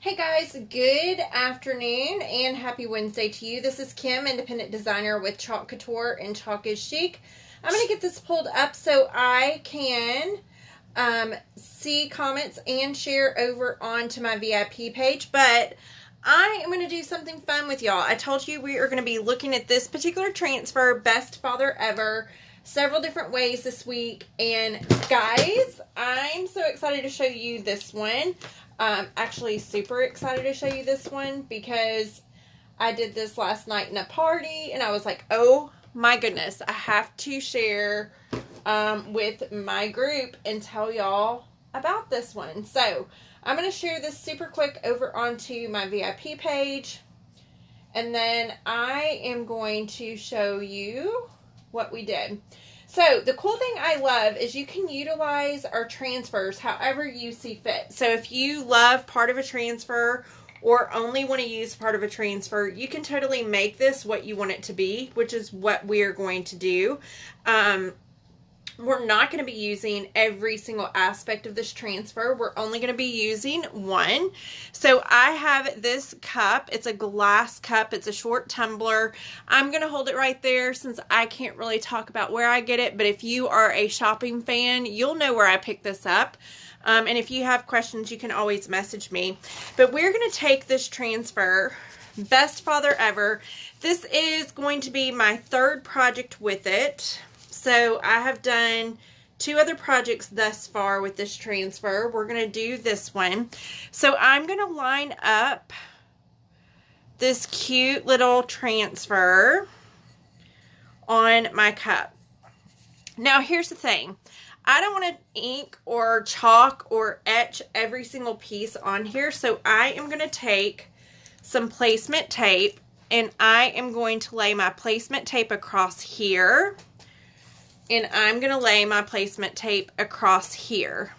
Hey guys, good afternoon and happy Wednesday to you. This is Kim, independent designer with Chalk Couture and Chalk is Chic. I'm going to get this pulled up so I can see comments and share over onto my VIP page, but I am going to do something fun with y'all. I told you we are going to be looking at this particular transfer, Best Father Ever, several different ways this week, and guys, I'm so excited to show you this one. Actually super excited to show you this one because I did this last night in a party and I was like, oh my goodness, I have to share with my group and tell y'all about this one. So I'm going to share this super quick over onto my VIP page, and then I am going to show you what we did. So the cool thing I love is you can utilize our transfers however you see fit. So if you love part of a transfer or only want to use part of a transfer, you can totally make this what you want it to be, which is what we are going to do. We're not going to be using every single aspect of this transfer. We're only going to be using one. So I have this cup. It's a glass cup. It's a short tumbler. I'm going to hold it right there since I can't really talk about where I get it. But if you are a shopping fan, you'll know where I picked this up. And if you have questions, you can always message me. But we're going to take this transfer, Best Father Ever. This is going to be my third project with it. So I have done 2 other projects thus far with this transfer. We're going to do this one. So I'm going to line up this cute little transfer on my cup. Now here's the thing. I don't want to ink or chalk or etch every single piece on here. So I am going to take some placement tape and I am going to lay my placement tape across here. And I'm going to lay my placement tape across here.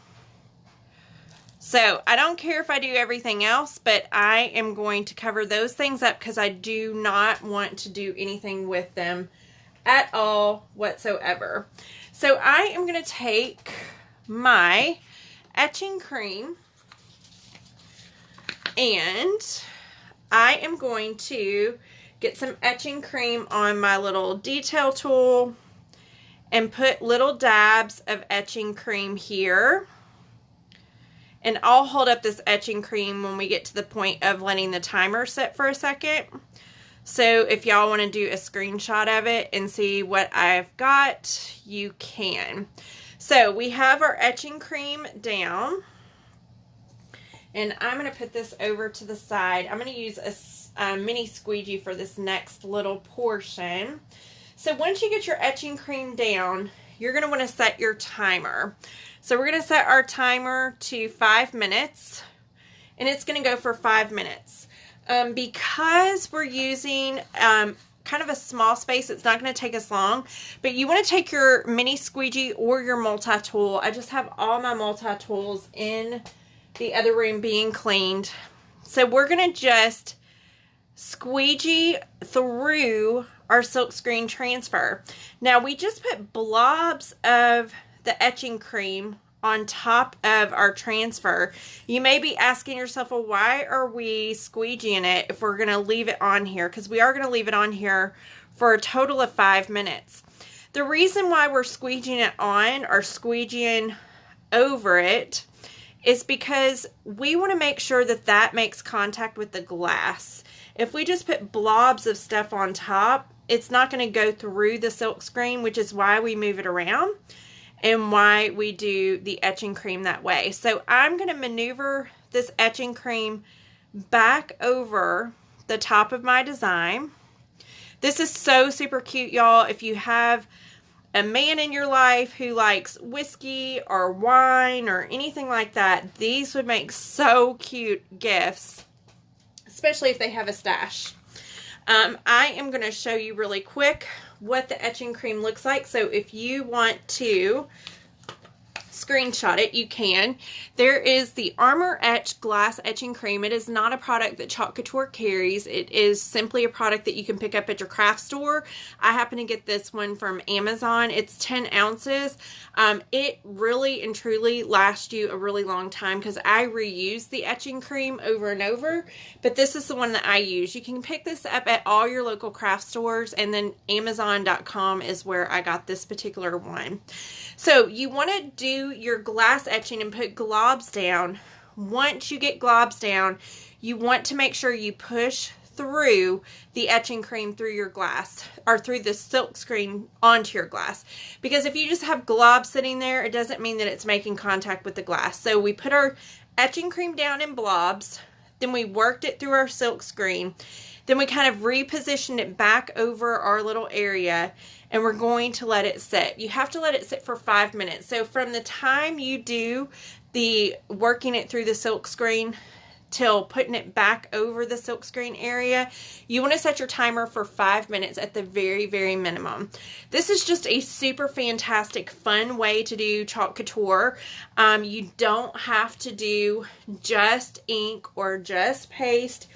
So I don't care if I do everything else, but I am going to cover those things up because I do not want to do anything with them at all whatsoever. So I am going to take my etching cream and I am going to get some etching cream on my little detail tool and put little dabs of etching cream here. And I'll hold up this etching cream when we get to the point of letting the timer set for a second. So if y'all want to do a screenshot of it and see what I've got, you can. So we have our etching cream down. And I'm going to put this over to the side. I'm going to use a mini squeegee for this next little portion. So once you get your etching cream down, you're going to want to set your timer. So we're going to set our timer to 5 minutes, and it's going to go for 5 minutes. Because we're using kind of a small space, it's not going to take us long, but you want to take your mini squeegee or your multi-tool. I just have all my multi-tools in the other room being cleaned. So we're going to just squeegee through our silkscreen transfer. Now we just put blobs of the etching cream on top of our transfer. You may be asking yourself, well, why are we squeegeeing it if we're going to leave it on here? Because we are going to leave it on here for a total of 5 minutes. The reason why we're squeegeeing it on or squeegeeing over it is because we want to make sure that that makes contact with the glass. If we just put blobs of stuff on top, it's not going to go through the silk screen, which is why we move it around and why we do the etching cream that way. So I'm going to maneuver this etching cream back over the top of my design. This is so super cute, y'all. If you have a man in your life who likes whiskey or wine or anything like that, these would make so cute gifts, especially if they have a stash. I am going to show you really quick what the etching cream looks like. So if you want to screenshot it, you can. There is the Armor Etch Glass Etching Cream. It is not a product that Chalk Couture carries. It is simply a product that you can pick up at your craft store. I happen to get this one from Amazon. It's 10 ounces. It really and truly lasts you a really long time because I reuse the etching cream over and over, but this is the one that I use. You can pick this up at all your local craft stores, and then Amazon.com is where I got this particular one. So you want to do your glass etching and put globs down. Once you get globs down, you want to make sure you push through the etching cream through your glass, or through the silk screen onto your glass. Because if you just have globs sitting there, it doesn't mean that it's making contact with the glass. So we put our etching cream down in blobs, then we worked it through our silk screen, then we kind of repositioned it back over our little area, and we're going to let it sit. You have to let it sit for 5 minutes. So from the time you do the working it through the silk screen till putting it back over the silk screen area, you want to set your timer for 5 minutes at the very, very minimum. This is just a super fantastic, fun way to do Chalk Couture. You don't have to do just ink or just paste.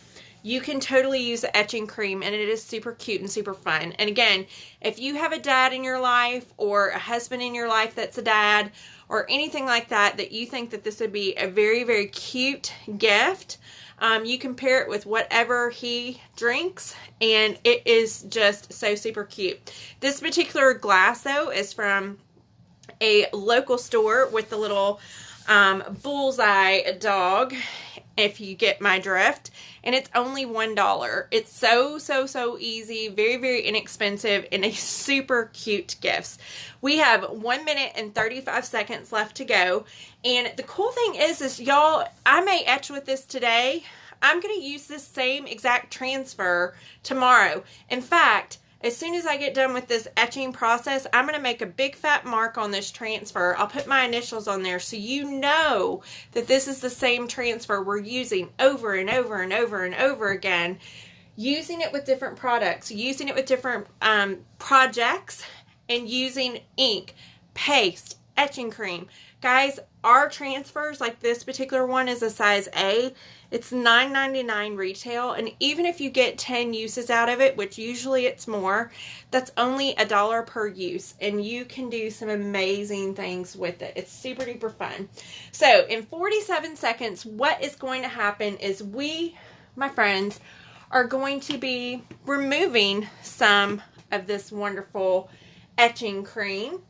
You can totally use the etching cream, and it is super cute and super fun. And again, if you have a dad in your life or a husband in your life that's a dad or anything like that, that you think that this would be a very, very cute gift, you can pair it with whatever he drinks, and it is just so super cute. This particular glass, though, is from a local store with the little bullseye dog, if you get my drift, and it's only $1. It's so easy, very, very inexpensive, and a super cute gift. We have 1 minute and 35 seconds left to go, and the cool thing is y'all, I may etch with this today. I'm going to use this same exact transfer tomorrow. In fact, as soon as I get done with this etching process, I'm going to make a big fat mark on this transfer. I'll put my initials on there so you know that this is the same transfer we're using over and over and over and over again. Using it with different products, using it with different projects, and using ink, paste, etching cream. Guys, our transfers, like this particular one is a size A. It's $9.99 retail, and even if you get 10 uses out of it, which usually it's more, that's only $1 per use, and you can do some amazing things with it. It's super duper fun. So in 47 seconds, what is going to happen is we, my friends, are going to be removing some of this wonderful etching cream,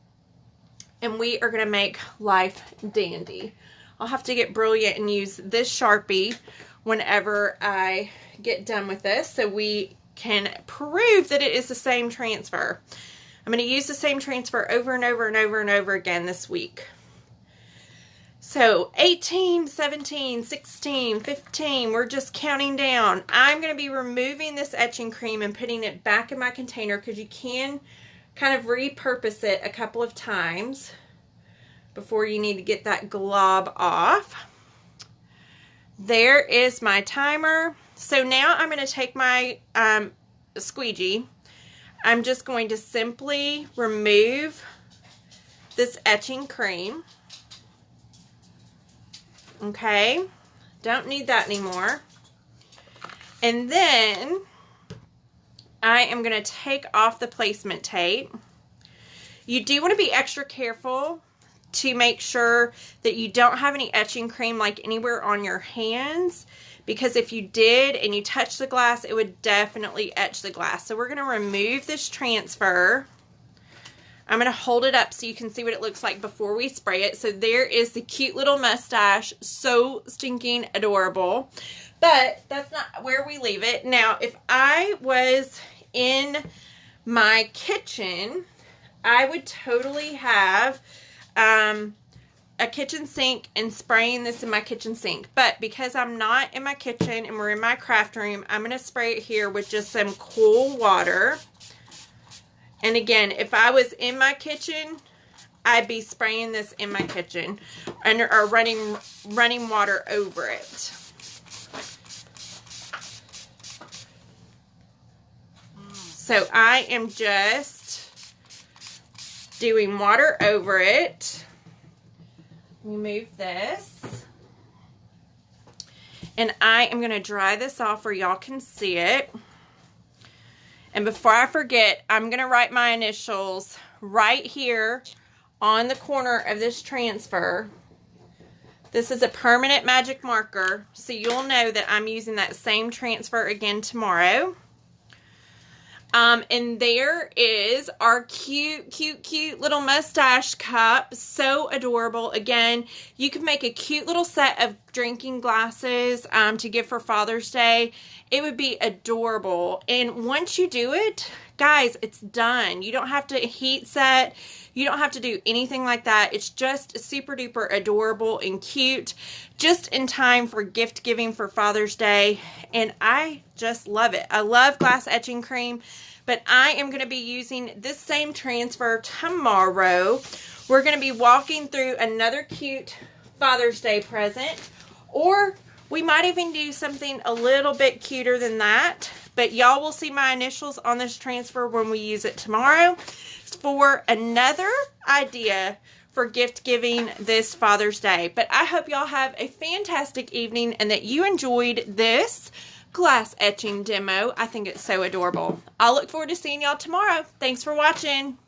and we are going to make life dandy. I'll have to get brilliant and use this Sharpie whenever I get done with this so we can prove that it is the same transfer. I'm going to use the same transfer over and over and over and over again this week. So 18, 17, 16, 15, we're just counting down. I'm going to be removing this etching cream and putting it back in my container because you can kind of repurpose it a couple of times before you need to get that glob off. There is my timer. So now I'm going to take my squeegee. I'm just going to simply remove this etching cream. Okay, don't need that anymore. And then I am going to take off the placement tape. You do want to be extra careful to make sure that you don't have any etching cream like anywhere on your hands, because if you did and you touch the glass, it would definitely etch the glass. So we're going to remove this transfer. I'm going to hold it up so you can see what it looks like before we spray it. So there is the cute little mustache, so stinking adorable. But that's not where we leave it. Now, if I was in my kitchen, I would totally have a kitchen sink and spraying this in my kitchen sink. But because I'm not in my kitchen and we're in my craft room, I'm going to spray it here with just some cool water. And again, if I was in my kitchen, I'd be spraying this in my kitchen or running water over it. So I am just doing water over it. remove this. And I am going to dry this off where y'all can see it. And before I forget, I'm going to write my initials right here on the corner of this transfer. This is a permanent magic marker, so you'll know that I'm using that same transfer again tomorrow. And there is our cute little mustache cup. So adorable. Again, you can make a cute little set of drinking glasses to give for Father's Day. It would be adorable. And once you do it, guys, it's done. You don't have to heat set. You don't have to do anything like that. It's just super duper adorable and cute, just in time for gift giving for Father's Day. And I just love it. I love glass etching cream, but I am going to be using this same transfer tomorrow. We're going to be walking through another cute Father's Day present, or we might even do something a little bit cuter than that. But y'all will see my initials on this transfer when we use it tomorrow for another idea for gift giving this Father's Day. But I hope y'all have a fantastic evening and that you enjoyed this glass etching demo. I think it's so adorable. I'll look forward to seeing y'all tomorrow. Thanks for watching.